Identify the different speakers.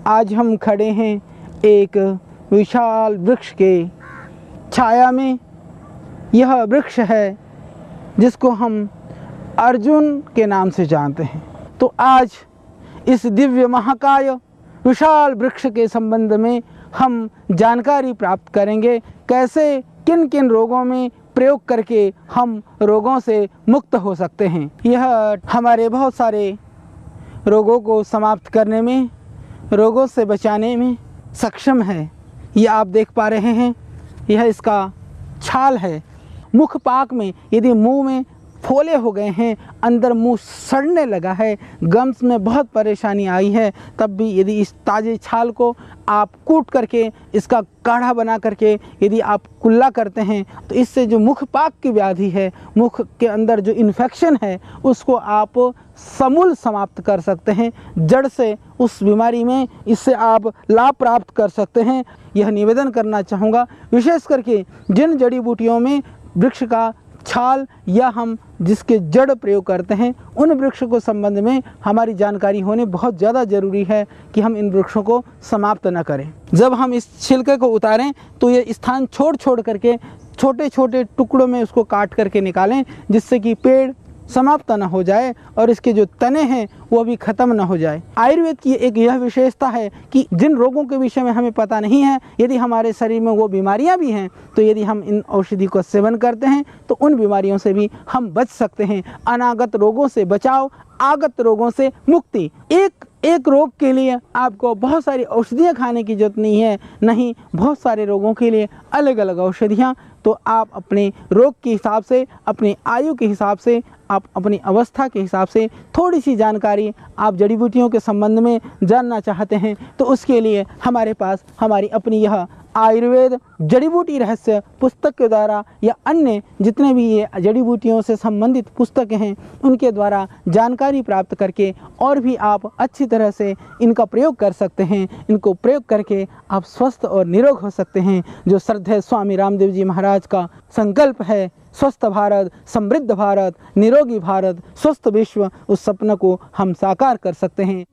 Speaker 1: आज हम खड़े हैं एक विशाल वृक्ष के छाया में। यह वृक्ष है जिसको हम अर्जुन के नाम से जानते हैं। तो आज इस दिव्य महाकाय विशाल वृक्ष के संबंध में हम जानकारी प्राप्त करेंगे, कैसे किन किन रोगों में प्रयोग करके हम रोगों से मुक्त हो सकते हैं। यह हमारे बहुत सारे रोगों को समाप्त करने में, रोगों से बचाने में सक्षम है। यह आप देख पा रहे हैं, यह इसका छाल है। मुख पाक में यदि मुंह में फोले हो गए हैं, अंदर मुंह सड़ने लगा है, गम्स में बहुत परेशानी आई है, तब भी यदि इस ताज़े छाल को आप कूट करके इसका काढ़ा बना करके यदि आप कुल्ला करते हैं तो इससे जो मुख पाक की व्याधि है, मुख के अंदर जो इन्फेक्शन है, उसको आप समूल समाप्त कर सकते हैं। जड़ से उस बीमारी में इससे आप लाभ प्राप्त कर सकते हैं। यह निवेदन करना चाहूँगा, विशेष करके जिन जड़ी बूटियों में वृक्ष का छाल या हम जिसके जड़ प्रयोग करते हैं, उन वृक्षों को संबंध में हमारी जानकारी होने बहुत ज़्यादा ज़रूरी है कि हम इन वृक्षों को समाप्त न करें। जब हम इस छिलके को उतारें तो ये स्थान छोड़ छोड़ करके छोटे छोटे टुकड़ों में उसको काट करके निकालें, जिससे कि पेड़ समाप्त न हो जाए और इसके जो तने हैं वो भी ख़त्म न हो जाए। आयुर्वेद की एक यह विशेषता है कि जिन रोगों के विषय में हमें पता नहीं है, यदि हमारे शरीर में वो बीमारियां भी हैं, तो यदि हम इन औषधि का सेवन करते हैं तो उन बीमारियों से भी हम बच सकते हैं। अनागत रोगों से बचाव, आगत रोगों से मुक्ति। एक रोग के लिए आपको बहुत सारी औषधियाँ खाने की जरूरत नहीं, बहुत सारे रोगों के लिए अलग अलग औषधियाँ। तो आप अपने रोग के हिसाब से, अपनी आयु के हिसाब से, आप अपनी अवस्था के हिसाब से थोड़ी सी जानकारी आप जड़ी बूटियों के संबंध में जानना चाहते हैं तो उसके लिए हमारे पास हमारी अपनी यह आयुर्वेद जड़ी बूटी रहस्य पुस्तक के द्वारा या अन्य जितने भी ये जड़ी बूटियों से संबंधित पुस्तकें हैं, उनके द्वारा जानकारी प्राप्त करके और भी आप अच्छी तरह से इनका प्रयोग कर सकते हैं। इनको प्रयोग करके आप स्वस्थ और निरोग हो सकते हैं। जो श्रद्धेय स्वामी रामदेव जी महाराज का संकल्प है, स्वस्थ भारत, समृद्ध भारत, निरोगी भारत, स्वस्थ विश्व, उस सपने को हम साकार कर सकते हैं।